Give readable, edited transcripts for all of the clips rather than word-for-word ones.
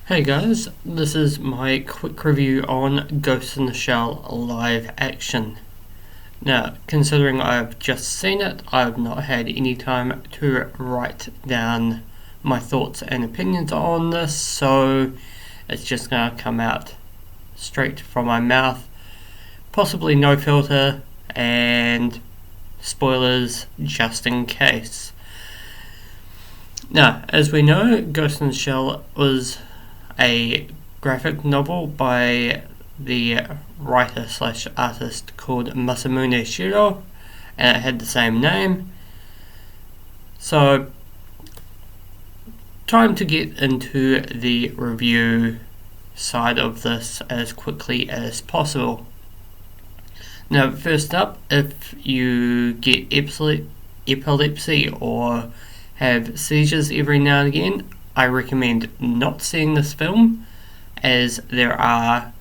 Hey guys, this is my quick review on Ghost in the Shell live action. Now, considering I've just seen it, I've not had any time to write down my thoughts and opinions on this, so it's just gonna come out straight from my mouth, possibly no filter, and spoilers just in case. Now, as we know, Ghost in the Shell was a graphic novel by the writer/artist called Masamune Shirow, and it had the same name. So, time to get into the review side of this as quickly as possible. Now, first up, if you get epilepsy or have seizures every now and again, I recommend not seeing this film, as there are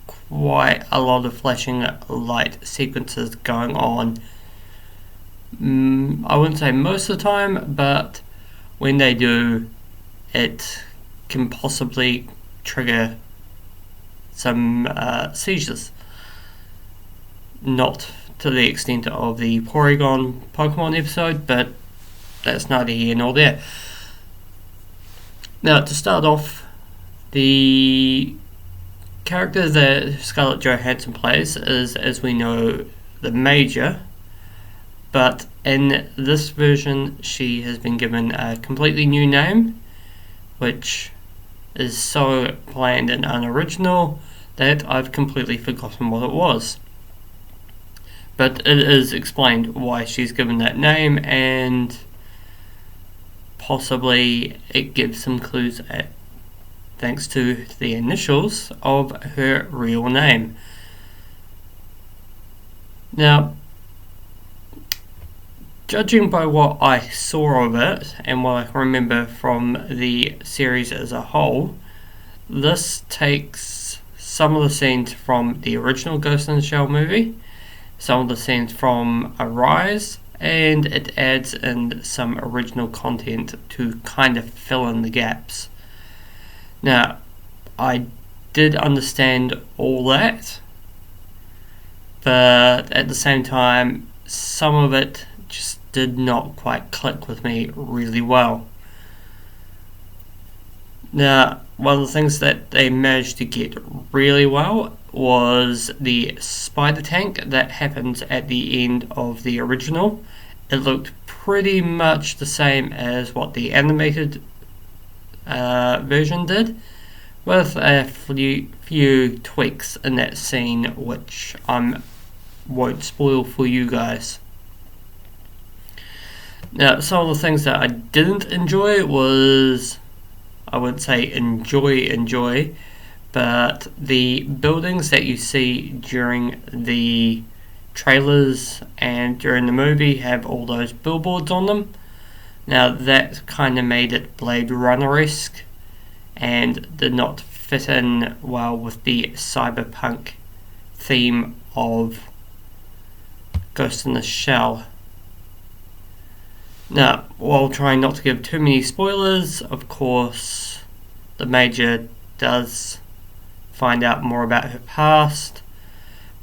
quite a lot of flashing light sequences going on. I wouldn't say most of the time, but when they do, it can possibly trigger some seizures. Not to the extent of the Porygon Pokemon episode, but that's neither here nor there. Now, to start off, the character that Scarlett Johansson plays is, as we know, the Major, but in this version she has been given a completely new name, which is so bland and unoriginal that I've completely forgotten what it was. But it is explained why she's given that name, and possibly it gives some clues thanks to the initials of her real name. Now, judging by what I saw of it and what I can remember from the series as a whole, this takes some of the scenes from the original Ghost in the Shell movie, some of the scenes from Arise, and it adds in some original content to kind of fill in the gaps. Now, I did understand all that, but at the same time, some of it just did not quite click with me really well. Now, one of the things that they managed to get really well was the spider tank that happens at the end of the original. It looked pretty much the same as what the animated version did, with a few tweaks in that scene which I won't spoil for you guys. Now, some of the things that I didn't enjoy was, I wouldn't say enjoy, but the buildings that you see during the trailers and during the movie have all those billboards on them. Now, that kind of made it Blade Runner-esque and did not fit in well with the cyberpunk theme of Ghost in the Shell. Now, while trying not to give too many spoilers, of course, the Major does find out more about her past.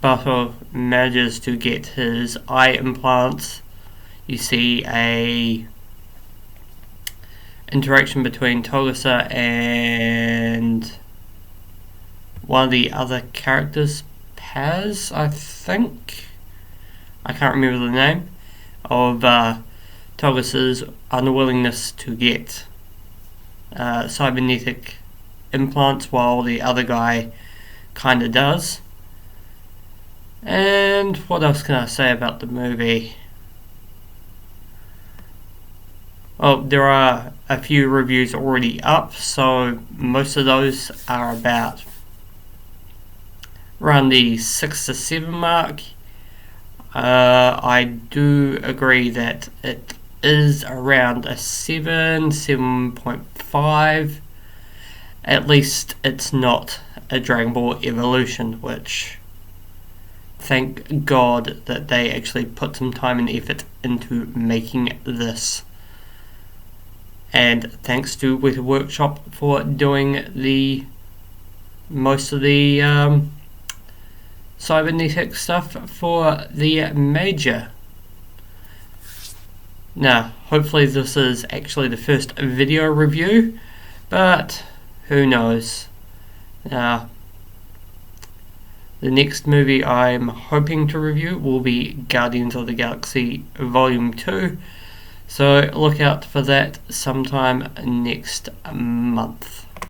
Butter manages to get his eye implants. You see a interaction between Togusa and one of the other characters, Paz, I think. I can't remember the name of Togusa's unwillingness to get cybernetic implants, while the other guy kind of does. And what else can I say about the movie? Well, there are a few reviews already up, so most of those are about around the 6 to 7 mark. I do agree that it is around a 7.5. At least it's not a Dragon Ball Evolution, which, thank God that they actually put some time and effort into making this. And thanks to Weta Workshop for doing most of the cybernetic stuff for the major. Now, hopefully this is actually the first video review, but who knows. The next movie I'm hoping to review will be Guardians of the Galaxy Volume 2, so look out for that sometime next month.